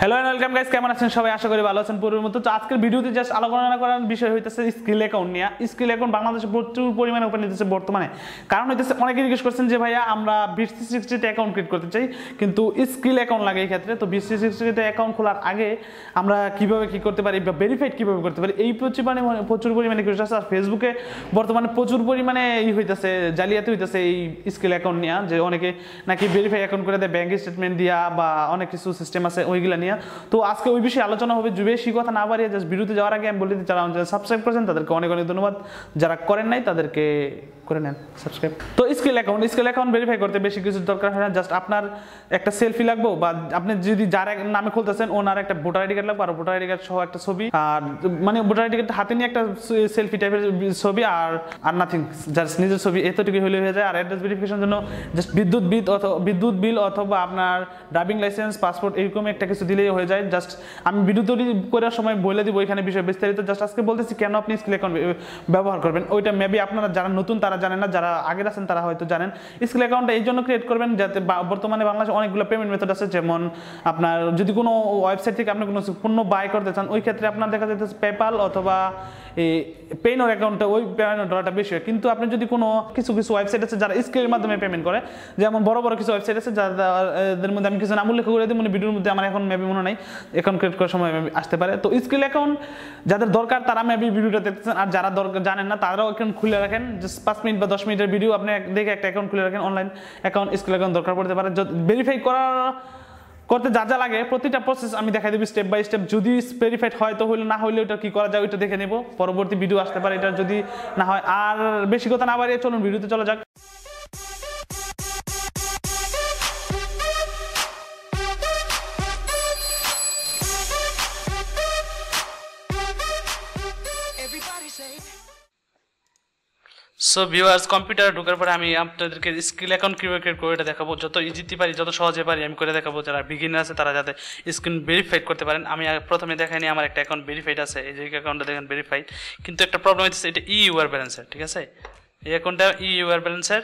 Hello and welcome guys, কেমন আছেন সবাই? আশা করি ভালো আছেন। পূর্বের মতো তো আজকের ভিডিওতে জাস্ট আলোচনা করার বিষয় হইতেছে স্কিল অ্যাকাউন্ট নিয়ে। স্কিল অ্যাকাউন্ট বাংলাদেশে প্রচুর পরিমাণে ওপেন হইতেছে বর্তমানে। কারণ হইতেছে অনেকে জিজ্ঞেস করছেন যে ভাইয়া আমরা BC60 অ্যাকাউন্ট ক্রিয়েট করতে চাই, কিন্তু স্কিল অ্যাকাউন্ট লাগে এই ক্ষেত্রে। তো BC60 অ্যাকাউন্ট খোলার আগে আমরা কিভাবে কি করতে পারি বা ভেরিফাইড কিভাবে করতে পারি, এই প্রচুর পরিমাণে কিছু আছে। আর ফেসবুকে বর্তমানে প্রচুর পরিমাণে হইতেছে, জালিয়াতি হইতেছে এই স্কিল অ্যাকাউন্ট নিয়ে, যে অনেকে নাকি ভেরিফাই অ্যাকাউন্ট করে দেয় ব্যাংক স্টেটমেন্ট দিয়া বা অনেক কিছু সিস্টেম আছে ওইগুলা নিয়ে। তো আজকে ওই বিষয়ে আলোচনা হবে। বেশি কথা না বাড়িয়ে জাস্ট ভিডিওতে যাওয়ার আগে আমি বলে দিই, যারা আমাদের সাবস্ক্রাইব করেছেন তাদেরকে অনেক অনেক ধন্যবাদ, যারা করেন নাই তাদেরকে করে নেন সাবস্ক্রাইব। তো স্কিল অ্যাকাউন্ট ভেরিফাই করতে বেশি কিছু দরকার হয় না। জাস্ট আপনার একটা সেলফি লাগবে, বা আপনি যদি যার নামে খুলতেছেন ওনার একটা ভোটার আইডি কার্ড লাগবে, আর ভোটার আইডি কার্ড সহ একটা ছবি, আর মানে ভোটার আইডি কার্ড হাতে নিয়ে একটা সেলফি টাইপের ছবি, আর নাথিং, জাস্ট নিজের ছবি, এতটুকু হলে হয়ে যায়। আর অ্যাড্রেস ভেরিফিকেশনের জন্য জাস্ট বিদ্যুৎ বিল অথবা আপনার ড্রাইভিং লাইসেন্স, পাসপোর্ট, এরকম একটা কিছু দিলেই হয়ে যায়। জাস্ট আমি ভিডিও তৈরি করার সময় বলে দিব এখানে বিষয় বিস্তারিত। জাস্ট আজকে বলতেছি কেন আপনি স্কিল অ্যাকাউন্ট ব্যবহার করবেন। ওইটা মেবি আপনারা যারা নতুন তারা জানেন না, যারা আগের আছেন তারা হয়তো জানেন। স্কিল অ্যাকাউন্টটা এই জন্য ক্রিয়েট করবেন যাতে বর্তমানে বাংলাদেশে অনেকগুলো পেমেন্ট মেথড আছে। যেমন আপনার যদি কোনো ওয়েবসাইট থেকে আপনি কোনো পণ্য বাই করতে চান, ওই ক্ষেত্রে আপনার দেখা যাচ্ছে পেপাল অথবা এই পেইনোর অ্যাকাউন্টটা, ওই পেমেন্ট ডলারটা বেশি হয়। কিন্তু আপনি যদি কোনো কিছু ওয়েবসাইট আছে যারা স্কিলের মাধ্যমে পেমেন্ট করে, যেমন বড় বড় কিছু ওয়েবসাইট আছে যাদের মধ্যে আমি কিছু নাম উল্লেখ করে দিই, মানে ভিডিওর মধ্যে আমার এখন মেবি মনে নাই, অ্যাকাউন্ট ক্রিয়েট করার সময় আসতে পারে। তো স্কিল অ্যাকাউন্ট যাদের দরকার তারা মেবি ভিডিওটা দেখতেছেন, আর যারা জানেন না তারাও অ্যাকাউন্ট খুলে রাখেন। জাস্ট 5 মিনিট বা 10 মিনিটের ভিডিও আপনি দেখে একটা অ্যাকাউন্ট খুলে রাখেন। অনলাইন অ্যাকাউন্ট, স্কিল অ্যাকাউন্ট দরকার পড়তে পারে। ভেরিফাই করতে যা লাগে প্রতিটা প্রসেস আমি দেখাই দেব স্টেপ বাই স্টেপ। যদি ভেরিফাইড হয় তো হইলো, না হইলে ওটা কি করা যায় ওইটা দেখে নেব, পরবর্তী ভিডিও আসতে পারে এটা যদি না হয়। আর বেশি কথা না বাড়িয়ে চলুন ভিডিওতে চলে যাক। সো ভিউয়ার্স, কম্পিউটারে ঢোকার পরে আমি আপনাদেরকে স্কিল অ্যাকাউন্ট কিভাবে ক্রিয়েট করে এটা দেখাবো। যত ইজিতে পারি, যত সহজে পারি আমি করে দেখাবো। যারা বিগিনার আছে তারা যাতে স্ক্রিন ভেরিফাইড করতে পারেন। আমি প্রথমে দেখাইনি আমার একটা অ্যাকাউন্ট ভেরিফাইড আছে, এই যে অ্যাকাউন্টটা দেখেন ভেরিফাইড, কিন্তু একটা প্রবলেম হচ্ছে এটা ইউআর ব্যালেন্সের। ঠিক আছে, এই অ্যাকাউন্টটা ইউআর ব্যালেন্সের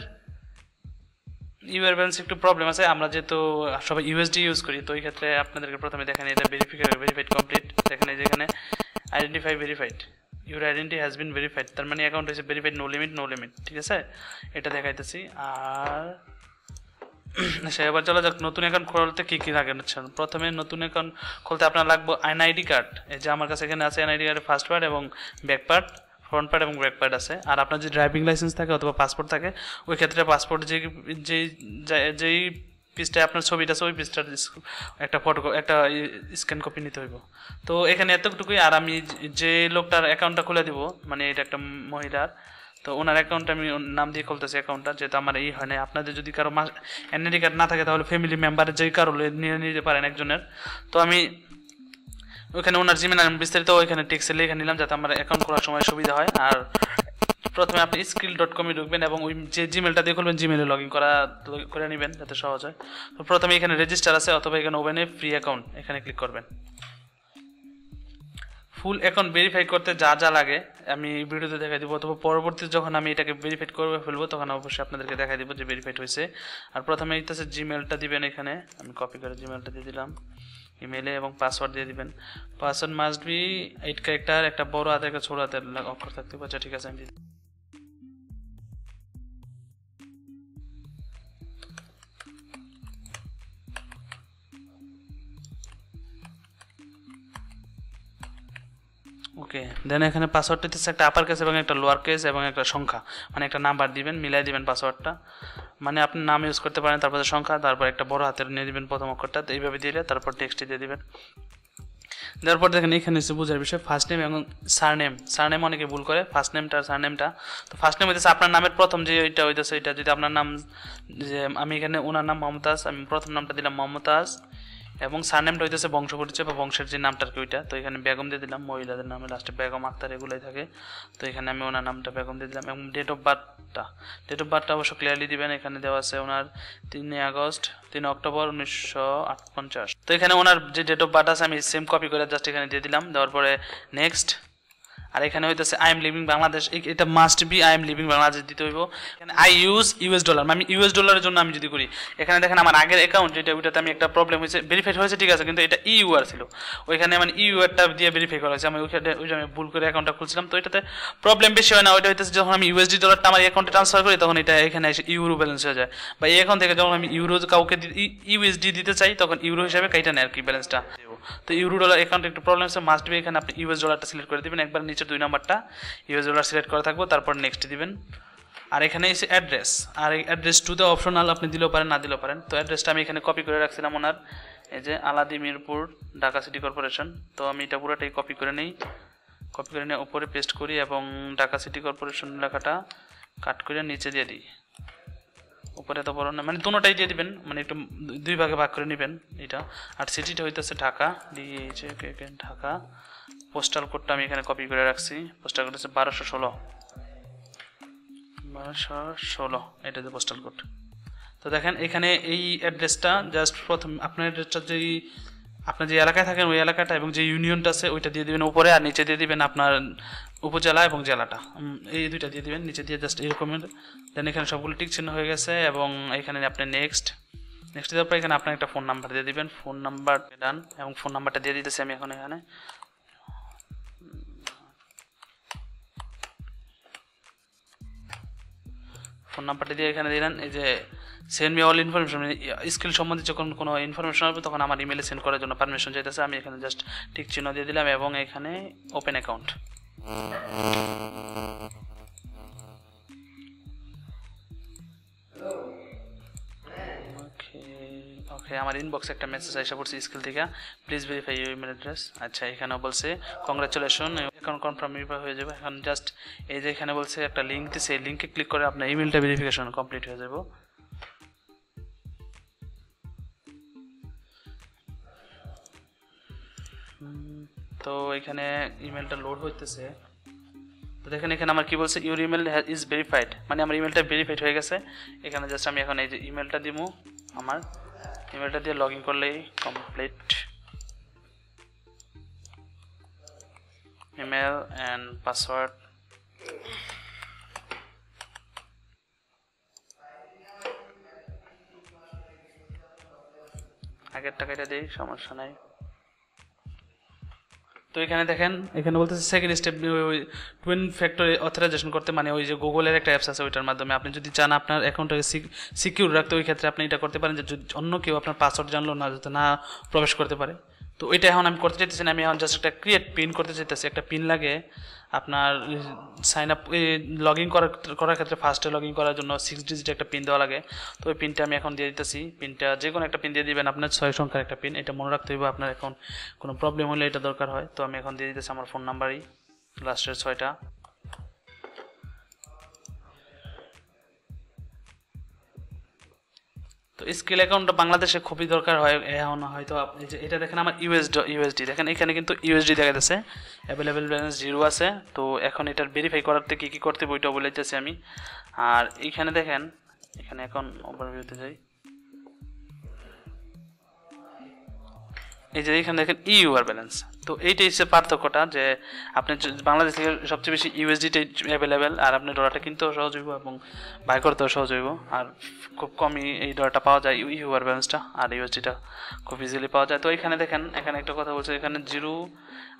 একটু প্রবলেম আছে। আমরা যেহেতু সবাই ইউএসডি ইউজ করি, তো এই ক্ষেত্রে আপনাদেরকে প্রথমে দেখেন এটা ভেরিফাইড কমপ্লিট। দেখেন এই যেখানে identify verified, your identity has been verified, তার মানে অ্যাকাউন্ট হয়েছে ভেরিফাইড, নো লিমিট। ঠিক আছে, এটা দেখাইতেছি। আর সে এবার চলে যাক নতুন অ্যাকাউন্ট খুলতে কী কী লাগে। প্রথমে নতুন অ্যাকাউন্ট খুলতে আপনার লাগবে এনআইডি কার্ড। এই যে আমার কাছে এখানে আছে এনআইডি কার্ডের ফার্স্ট পার্ট এবং ব্যাক পার্ট, ফ্রন্ট পার্ট এবং ব্যাক পার্ট আছে। আর আপনার যদি ড্রাইভিং লাইসেন্স থাকে অথবা পাসপোর্ট থাকে, ওই ক্ষেত্রে পাসপোর্ট যেই পিসটায় আপনার ছবিটা আছে ওই পিসটার একটা একটা স্ক্যান কপি নিতে হইব। তো এখানে এতটুকুই। আর আমি যে লোকটার অ্যাকাউন্টটা খুলে দিব, মানে এটা একটা মহিলার, তো ওনার অ্যাকাউন্টটা আমি নাম দিয়ে খুলতেছি অ্যাকাউন্টটা, যেহেতু আমার এই হয় না। আপনাদের যদি কারো এনআইডি কার্ড না থাকে তাহলে ফ্যামিলি মেম্বারের যে কারো নিয়ে নিতে পারেন একজনের। তো আমি ওইখানে ওনার জিমেল বিস্তারিত ওইখানে টেক্সটে লিখে নিলাম যাতে আমার অ্যাকাউন্ট করার সময় সুবিধা হয়। আর প্রথমে আপনি skill.com এ ঢুকবেন এবং ওই যে জিমেলটা দিয়ে খুলবেন জিমেলে লগ ইন করে নেবেন যাতে সহজ হয়। তো প্রথমে এখানে রেজিস্টার আছে অথবা এখানে ওপেন এ ফ্রি অ্যাকাউন্ট, এখানে ক্লিক করবেন। ফুল অ্যাকাউন্ট ভেরিফাই করতে যা যা লাগে আমি ভিডিওতে দেখাই দিব, অথবা পরবর্তীতে যখন আমি এটাকে ভেরিফাইড করে ফেলবো তখন অবশ্যই আপনাদেরকে দেখাই দিব যে ভেরিফাইড হয়েছে। আর প্রথমে এইটাছে জিমেলটা দিবেন, এখানে আমি কপি করে জিমেলটা দিয়ে দিলাম ইমেলে, এবং পাসওয়ার্ড দিয়ে দিবেন। পাসওয়ার্ড মাস্ট বি 8 ক্যারেক্টার, একটা বড় হাতের একটা ছোট হাতের অক্ষর থাকতে পারে। ঠিক আছে, আমি ওকে। দেন এখানে পাসওয়ার্ডটা দিচ্ছে একটা আপার কেস এবং একটা লোয়ার কেস এবং একটা সংখ্যা, মানে একটা নাম্বার দিবেন, মিলাই দিবেন পাসওয়ার্ডটা। মানে আপনি নাম ইউজ করতে পারেন, তারপরে সংখ্যা, তারপর একটা বড় হাতের নিয়ে দিবেন প্রথম অক্ষরটা, তো এইভাবে দিলে তারপর টেক্সটটি দিয়ে দিবেন। দেওয়ার পর দেখেন এখানে এসে বোঝার বিষয় ফার্স্ট নেম এবং সারনেম অনেকে ভুল করে, ফার্স্ট নেমটা আর সারনেমটা। তো ফার্স্ট নেম হইতেছে আপনার নামের প্রথম যে ওইটা হইতেছে এটা, যদি আপনার নাম, যে আমি এখানে ওনার নাম মমতাজ, আমি প্রথম নামটা দিলাম মমতাজ, এবং সারনেমটা হইতেছে বংশ পরিচয় বা বংশের যে নামটার কি ওইটা, তো এখানে বেগম দিয়ে দিলাম, মহিলাদের নামে লাস্টে বেগম আক্তার এগুলোই থাকে, তো এখানে আমি ওনার নামটা বেগম দিয়ে দিলাম। এবং ডেট অফ বার্থটা অবশ্য ক্লিয়ারলি দিবেন। এখানে দেওয়া আছে ওনার 3 অক্টোবর 1958। তো এখানে ওনার যে ডেট অফ বার্থ আছে আমি সেম কপি করে জাস্ট এখানে দিয়ে দিলাম। দেওয়ার পরে নেক্সট। আর এখানে হইতেছে আই এম লিভিং বাংলাদেশ, এটা must be I am living Bangladesh দিতে হইব। এখানে আই ইউজ ইউএস ডলার, আমি ইউএস ডলারের জন্য আমি যদি করি, এখানে দেখেন আমার আগের অ্যাকাউন্ট যেটা ওইটাতে আমি একটা প্রবলেম হয়েছে, ভেরিফাইড হয়েছে ঠিক আছে, কিন্তু এটা ইউআর ছিল, ওইখানে মানে ইউআরটা দিয়ে ভেরিফাই করা হয়েছে, আমি ওইখানে আমি ভুল করে অ্যাকাউন্টটা খুলছিলাম, তো এটাতে প্রবলেম বেশি হয় না। ওইটা হইতেছে যখন আমি ইউএসডি ডলারটা আমার অ্যাকাউন্টে ট্রান্সফার করি তখন এটা এখানে এসে ইউরো ব্যালেন্স হয়ে যায়, বা এই অ্যাকাউন্ট থেকে যখন আমি ইউরো কাউকে ইউএসডি দিতে চাই তখন ইউরো হিসাবে কাইটা নেয় আর কি ব্যালেন্সটা। তো ইউরো ডলার অ্যাকাউন্টে একটু প্রবলেম আছে, মাস্ট বি এখানে আপনি ইউএস ডলারটা সিলেক্ট করে দিবেন, একবার নিচে 2 নাম্বারটা ইউএস ডলার সিলেক্ট করা থাকবে, তারপর নেক্সট দিবেন। আর এখানে এসে অ্যাড্রেস, আর এই অ্যাড্রেস টুতে অপশনাল, আপনি দিলেও পারেন না দিলেও পারেন। তো অ্যাড্রেসটা আমি এখানে কপি করে রাখছিলাম ওনার, এই যে আলাদি মিরপুর ঢাকা সিটি কর্পোরেশন, তো আমি এটা পুরোটাই কপি করে নিই, কপি করে নিয়ে উপরে পেস্ট করি এবং ঢাকা সিটি কর্পোরেশন লেখাটা কাট করে নিচে দিয়ে দিই, উপরে তো বড় না, মানে দুটোটাই দিয়ে দিবেন, মানে একটু 2 ভাগে ভাগ করে নেবেন এটা। আর সিটিটা হইতেছে ঢাকা, ঢাকা। পোস্টাল কোডটা আমি এখানে কপি করে রাখছি, পোস্টাল কোড হচ্ছে 1216, এটা যে পোস্টাল কোড। তো দেখেন এখানে এই অ্যাড্রেসটা জাস্ট প্রথম আপনার অ্যাড্রেসটা যেই আপনার যে এলাকায় থাকেন ওই এলাকাটা এবং যে ইউনিয়নটা আছে ওইটা দিয়ে দিবেন উপরে, আর নিচে দিয়ে দিবেন আপনার উপজেলা এবং জেলাটা, এই দুইটা দিয়ে দিবেন নিচে দিয়ে, জাস্ট এরকম। দেন এখানে সবগুলো টিক চিহ্ন হয়ে গেছে এবং এখানে আপনি নেক্সট দেওয়ার পর এখানে আপনার একটা ফোন নাম্বার দিয়ে দিবেন, ফোন নাম্বার ডান, এবং ফোন নাম্বারটা দিয়ে দিতেছি আমি এখন এখানে। ফোন নাম্বারটা দিয়ে এখানে দিলেন, এই যে send me all information, skill সম্বন্ধে যখন কোনো ইনফরমেশন হবে তখন আমার ইমেলে সেন্ড করার জন্য পারমিশন চাইতেছে, আমি এখানে জাস্ট টিক চিহ্ন দিয়ে দিলাম এবং এখানে ওপেন অ্যাকাউন্ট। ওকে, আমার ইনবক্সে একটা মেসেজ আসা পড়ছে স্কিল থেকে, please verify your email address. আচ্ছা, এখানেও বলছে কংগ্রাচুলেশন, অ্যাকাউন্ট কনফার্ম হয়ে যাবে। এখন জাস্ট এই যে এখানে বলছে একটা লিঙ্ক দিচ্ছে, এই লিঙ্কে ক্লিক করে আপনার ইমেলটা ভেরিফিকেশন কমপ্লিট হয়ে যাবে। তো এখানে ইমেলটা লোড হইতেছে, তো দেখেন এখানে আমার কি বলছে, ইউর ইমেল ইজ ভেরিফাইড, মানে আমার ইমেলটা ভেরিফাইড হয়ে গেছে। এখানে জাস্ট আমি এখন এই যে ইমেলটা দিব, আমার ইমেলটা দিয়ে লগ ইন করলেই কমপ্লিট, ইমেল অ্যান্ড পাসওয়ার্ড। আগের টাকাটা দিই, সমস্যা নাই। তো এখানে দেখেন এখানে বলতেছে সেকেন্ড স্টেপ, ওই টুইন ফ্যাক্টর অথরাইজেশন করতে, মানে ওই যে গুগলের একটা অ্যাপস আছে ওইটার মাধ্যমে আপনি যদি চান আপনার অ্যাকাউন্টটাকে সিকিউর রাখতে, ওই ক্ষেত্রে আপনি এটা করতে পারেন যে অন্য কেউ আপনার পাসওয়ার্ড জানলো না, যাতে না প্রবেশ করতে পারে। তো ওইটা এখন আমি করতে চাইতেছি না, আমি এখন জাস্ট একটা ক্রিয়েট পিন করতে চাইতেছি। একটা পিন লাগে আপনার সাইন আপ লগ ইন করার ক্ষেত্রে, ফার্স্টে লগ ইন করার জন্য 6 ডিজিট একটা পিন দেওয়া লাগে। তো ওই পিনটা আমি এখন দিয়ে দিতেছি। পিনটা যে কোনো একটা পিন দিয়ে দিবেন, আপনার 6 সংখ্যার একটা পিন, এটা মনে রাখতে হইবে আপনার এখন কোনো প্রবলেম হলে এটা দরকার হয়। তো আমি এখন দিয়ে দিতেছি আমার ফোন নাম্বারই, লাস্টের 6টা। তো স্কিল অ্যাকাউন্টটা বাংলাদেশে খুবই দরকার হয় এখন, হয়তো আপনি যে এটা দেখেন আমার ইউএসডি দেখেন, এখানে কিন্তু ইউএসডি দেখা যাচ্ছে, অ্যাভেলেবেল ব্যালেন্স 0 আছে। তো এখন এটার ভেরিফাই করাতে কী কী করতে বইটা বলে দিতেছি আমি। আর এইখানে দেখেন, এখানে এখন ওভারভিউতে যাই, এই যে এখানে দেখেন ইউআর ব্যালেন্স। তো এইটাই হচ্ছে পার্থক্যটা, যে আপনি বাংলাদেশ থেকে সবচেয়ে বেশি ইউএসডিটা অ্যাভেলেবেল, আর আপনি ডলারটা কিনতেও সহজ হইব এবং বাই করতেও সহজ হইব, আর খুব কমই এই ডলারটা পাওয়া যায় ইউআর ব্যালেন্সটা, আর ইউএসডিটা খুব ইজিলি পাওয়া যায়। তো এখানে দেখেন, এখানে একটা কথা বলছে, এখানে 0,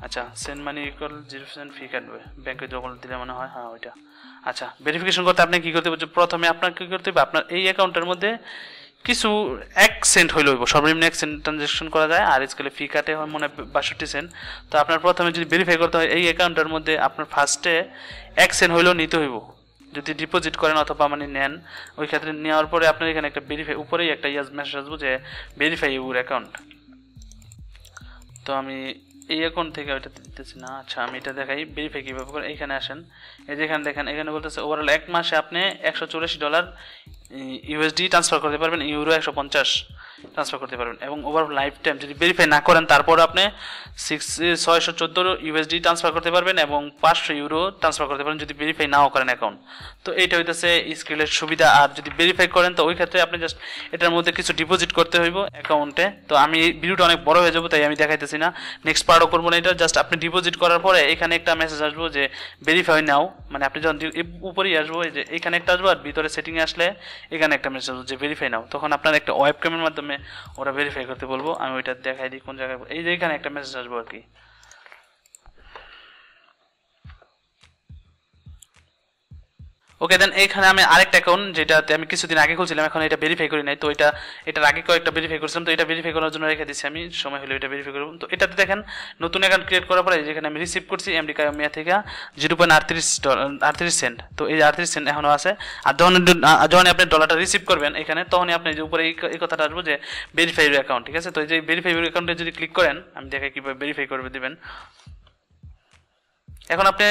আচ্ছা সেন্ড মানি ইকুয়াল 0% ফি কাটবে, ব্যাংকে যখন দিলে মনে হয়, হ্যাঁ ওইটা। আচ্ছা, ভেরিফিকেশন করতে আপনি কী করতে বলছে, প্রথমে আপনার কী করতে হবে, আপনার এই অ্যাকাউন্টের মধ্যে কিছু 1 সেন্ট হইল, সর্বনিম্ন 1 সেন্ট ট্রানজ্যাকশন করা যায়, আর স্কেলে ফি কাটে হয় মনে 62 সেন্ট। তো আপনার প্রথমে যদি ভেরিফাই করতে হয় এই অ্যাকাউন্টের মধ্যে, আপনার ফার্স্টে 1 সেন্ট হইলেও নিতে হইব যদি ডিপোজিট করেন অথবা মানে নেন। ওই ক্ষেত্রে নেওয়ার পরে আপনার এখানে একটা ভেরিফাই, উপরেই একটা মেসেজ আসবো যে ভেরিফাই ইউর অ্যাকাউন্ট। তো আমি এই অ্যাকাউন্ট থেকে ওইটা দিতেছি না। আচ্ছা, আমি এটা দেখাই ভেরিফাই কীভাবে করে। এইখানে আসেন, এই যে এখানে দেখেন, এখানে বলতেছে ওভারঅল 1 মাসে আপনি $184 ইউএসডি ট্রান্সফার করতে পারবেন, ইউরো 150 ট্রান্সফার করতে পারবেন, এবং ওভার লাইফ টাইম যদি ভেরিফাই না করেন তারপর আপনি 614 ইউএসডি ট্রান্সফার করতে পারবেন এবং 500 ইউরো ট্রান্সফার করতে পারেন যদি ভেরিফাই নাও করেন অ্যাকাউন্ট। তো এইটা হইতেছে স্ক্রিলের সুবিধা। আর যদি ভেরিফাই করেন তো ওই ক্ষেত্রে আপনি জাস্ট এটার মধ্যে কিছু ডিপোজিট করতে হইব অ্যাকাউন্টে। তো আমি ভিডিওটা অনেক বড় হয়ে যাবো তাই আমি দেখাইতেছি না, নেক্সট পার্টও করবো না। এটা জাস্ট আপনি ডিপোজিট করার পরে এখানে একটা মেসেজ আসবো যে ভেরিফাই নাও, মানে আপনি যখন উপরেই আসবো যে এখানে একটা আসবো আর ভিতরে সেটিংয়ে আসলে এখানে একটা মেসেজ আসবো যে ভেরিফাই নাও, তখন আপনার একটা ওয়েব ক্যামের মাধ্যমে ওরা ভেরিফাই করতে বলবো। আমি ওইটা দেখাই দিই কোন জায়গায়, এই যে এখানে একটা মেসেজ আসবো আর কি। ওকে, দেন এখানে আমি আরেকটা অ্যাকাউন্ট যেটাতে আমি কিছুদিন আগে খুলছিলাম, এখন এটা ভেরিফাই করি নাই। তো এটার আগে কয়েকটা ভেরিফাই করছিলাম, তো এটা ভেরিফাই করার জন্য রেখে দিচ্ছি আমি, সময় হলে এটা ভেরিফাই করব। তো এটাতে দেখেন নতুন অ্যাকাউন্ট ক্রিয়েট করার পরে যেখানে আমি রিসিভ করছি এমডি কায়োমিয়া থেকে 0.38 সেন্ট, তো এই 38 সেন্ট এখনো আছে। আর যখন আপনি ডলারটা রিসিভ করবেন এখানে, তখনই আপনি যে উপরে এই কথাটা আসবো যে ভেরিফাই অ্যাকাউন্ট, ঠিক আছে। তো এই যে ভেরিফাই অ্যাকাউন্টে যদি ক্লিক করেন, আমি দেখাই কীভাবে ভেরিফাই করবে দিবেন। এখন আপনি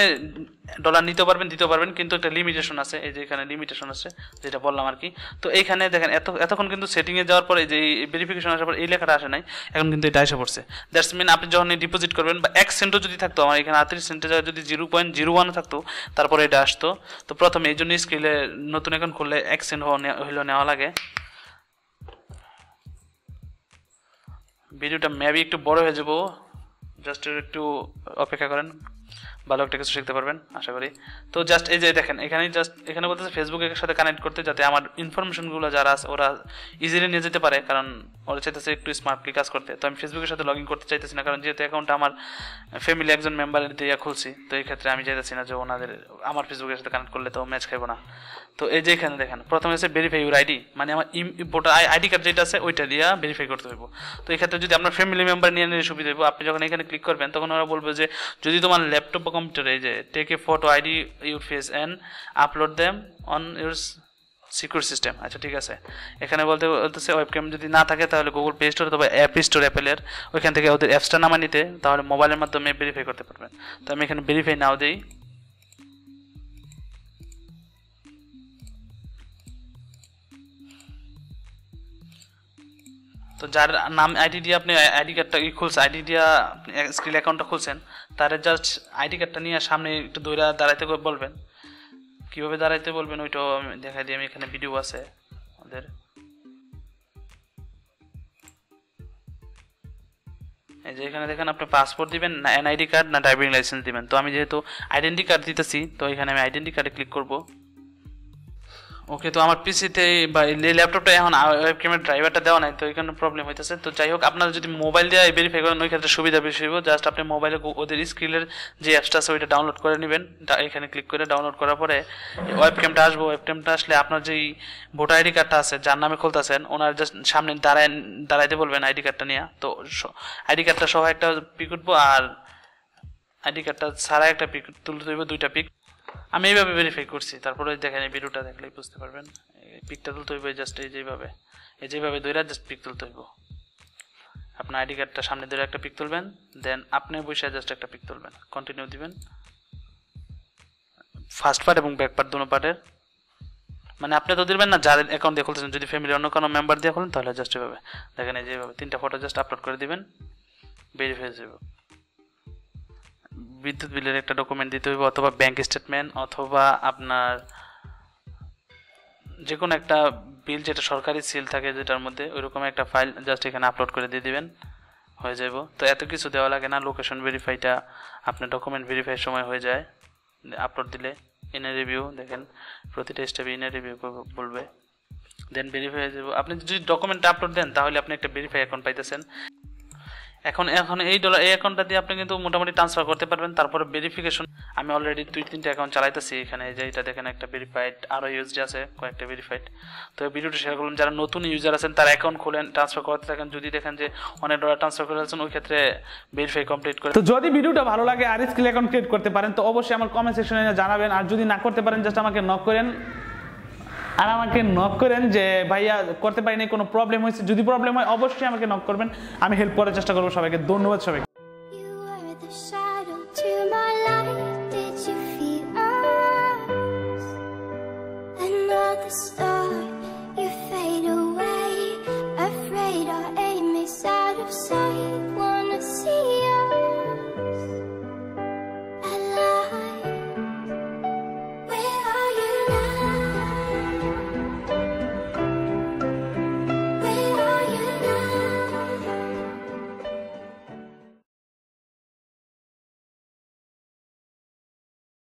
ডলার নিতে পারবেন, দিতে পারবেন, কিন্তু একটা লিমিটেশন আছে, এই যে এখানে লিমিটেশন আছে যেটা বললাম আর কি। তো এইখানে দেখেন এতক্ষণ কিন্তু সেটিংয়ে যাওয়ার পরে যে ভেরিফিকেশন আসার পর এই লেখাটা আসে নাই, এখন কিন্তু এটা এসে পড়ছে। দ্যাটস মিন আপনি যখন ডিপোজিট করবেন বা 1 সেন্টও যদি থাকতো, আমার এখানে 38 সেন্টের জায়গায় যদি 0.01 থাকতো তারপরে এটা আসতো। তো প্রথমে এই জন্য স্ক্রিলে নতুন অ্যাকাউন্ট খুললে 1 সেন্ট হইলেও নেওয়া লাগে। ভিডিওটা মেবি একটু বড় হয়ে যাবো, জাস্ট একটু অপেক্ষা করেন, ভালো একটা কিছু শিখতে পারবেন আশা করি। তো জাস্ট এই যে দেখেন এখানে বলতেছে ফেসবুকের সাথে কানেক্ট করতে, যাতে আমার ইনফরমেশনগুলো যারা আছে ওরা ইজিলি নিয়ে যেতে পারে, কারণ ওরা চাইতেছে একটু স্মার্টলি কাজ করতে। তো আমি ফেসবুকের সাথে লগ ইন করতে চাইতেছি না, কারণ যেহেতু অ্যাকাউন্টটা আমার ফ্যামিলি একজন মেম্বারের দিয়ে খুলছি, তো এই ক্ষেত্রে আমি চাইতেছি না যে আমার ফেসবুকের সাথে কানেক্ট করলে তো ম্যাচ খাইবো না। তো এই যে এখানে দেখেন প্রথমে আছে ভেরিফাই ইউর আইডি, মানে আমার ভোটার আইডি কার্ড যেটা আছে ওইটা দিয়ে ভেরিফাই করতে হইব। তো এই ক্ষেত্রে যদি আপনার ফ্যামিলি মেম্বার নিয়ে নিলে সুবিধা হইব। আপনি যখন এখানে ক্লিক করবেন তখন ওরা বলবে যে যদি তোমার ল্যাপটপ বা কম্পিউটারে যে take a photo ID your face and upload them on your secure system. আচ্ছা ঠিক আছে, এখানে বলতেছে ওয়েবক্যাম যদি না থাকে তাহলে গুগল প্লে স্টোর অথবা অ্যাপ স্টোর অ্যাপেলের ওইখান থেকে ওদের অ্যাপসটা নামা নিতে, তাহলে মোবাইলের মাধ্যমে ভেরিফাই করতে পারবেন। তো আমি এখানে ভেরিফাই নাও দিই। তো যার নাম আইডি দিয়ে আপনি আইডি কার্ডটা খুলছেন, আইডি দিয়ে স্ক্রিল অ্যাকাউন্টটা খুলছেন, তার জাস্ট আইডি কার্ডটা নিয়ে সামনে একটু দৌড়া দাঁড়াইতে বলবেন। কীভাবে দাঁড়াইতে বলবেন ওইটাও আমি দেখাই দিই, আমি এখানে ভিডিও আছে ওদের। এই যে এখানে দেখেন আপনি পাসপোর্ট দিবেন না এনআইডি কার্ড না ড্রাইভিং লাইসেন্স দিবেন। তো আমি যেহেতু আইডেন্টি কার্ড দিতেছি, তো এখানে আমি আইডেন্টি কার্ডে ক্লিক করব। ওকে, তো আমার পিসিতে বা ল্যাপটপটা এখন ওয়েবক্যামের ড্রাইভারটা দেওয়া নাই, তো এখানে প্রবলেম হইতেছে। তো যাই হোক, আপনারা যদি মোবাইল দিয়ে ভেরিফাই করেন ওই ক্ষেত্রে সুবিধা বেশি হইব। জাস্ট আপনি মোবাইলে ওদের স্ক্রিলের যে অ্যাপসটা আছে ওইটা ডাউনলোড করে নেবেন। এখানে ক্লিক করে ডাউনলোড করার পরে ওয়েবক্যামটা আসবো। ওয়েবক্যামটা আসলে আপনার যেই ভোটার আইডি কার্ডটা আছে যার নামে খুলতেছেন ওনার জাস্ট সামনে দাঁড়াইতে বলবেন আইডি কার্ডটা নিয়ে। তো আইডি কার্ডটা সহ একটা পিক উঠবো আর আইডি কার্ডটা ছাড়া একটা পিক তুলতে হইব, 2টা পিক। আমি এইভাবে ভেরিফাই করছি, তারপরে দেখেন এই ভিডিওটা দেখলেই বুঝতে পারবেন। পিকটা তুলতে হইব জাস্ট এই যেভাবে দইরা জাস্ট পিক তুলতে হইব। আপনার আইডি কার্ডটা সামনে ধরে একটা পিক তুলবেন, দেন আপনি বসে জাস্ট একটা পিক তুলবেন, কন্টিনিউ দিবেন। ফার্স্ট পার্ট এবং ব্যাক পার্ট দুটো পার্টের, মানে আপনি তো দিবেন না যার অ্যাকাউন্ট দিয়ে খুলতেছেন, যদি ফ্যামিলি অন্য কোনো মেম্বার দিয়ে খুলেন তাহলে জাস্ট এভাবে দেখেন এই যেভাবে 3টা ফটো জাস্ট আপলোড করে দিবেন, ভেরিফাই হয়ে যাবে। বিদ্যুৎ বিলের একটা ডকুমেন্ট দিতে হইব, অথবা ব্যাংক স্টেটমেন্ট, অথবা আপনার যে কোনো একটা বিল যেটা সরকারি সিল থাকে যেটার মধ্যে, ওইরকম একটা ফাইল জাস্ট এখানে আপলোড করে দিয়ে দিবেন, হয়ে যাব। তো এত কিছু দেওয়া লাগে না। লোকেশন ভেরিফাইটা আপনার ডকুমেন্ট ভেরিফাইয়ের সময় হয়ে যায় আপলোড দিলে। ইন রিভিউ দেখেন প্রতিটা স্টেপে ইন রিভিউ বলবে, দেন ভেরিফাই হয়ে যাব। আপনি যদি ডকুমেন্ট আপলোড দেন তাহলে আপনি একটা ভেরিফাই অ্যাকাউন্ট পাইতেছেন। এখন এই অ্যাকাউন্টটা দিয়ে আপনি কিন্তু মোটামুটি ট্রান্সফার করতে পারবেন। তারপরে ভেরিফিকেশন আমি অলরেডি 2-3টা অ্যাকাউন্ট চালাইতেছি। এখানে যে এটা দেখেন একটা ভেরিফাইড, আরও ইউজড আছে কয়েকটা ভেরিফাইড। তো ভিডিওটা শেয়ার করলাম, যারা নতুন ইউজার আছেন তারা অ্যাকাউন্ট খুলেন, ট্রান্সফার করতে থাকেন। যদি দেখেন যে অনেক ডলার ট্রান্সফার করে আছেন ওই ক্ষেত্রে ভেরিফাই কমপ্লিট করে। তো যদি ভিডিওটা ভালো লাগে আর স্কিল অ্যাকাউন্ট ক্রিয়েট করতে পারেন তো অবশ্যই আমার কমেন্ট সেকশনে জানাবেন। আর যদি না করতে পারেন জাস্ট আমাকে নক করেন, আর আমাকে নক করেন যে ভাইয়া করতে পারিনি, কোনো প্রবলেম হয়েছে। যদি প্রবলেম হয় অবশ্যই আমাকে নক করবেন, আমি হেল্প করার চেষ্টা করবো সবাইকে। ধন্যবাদ সবাইকে।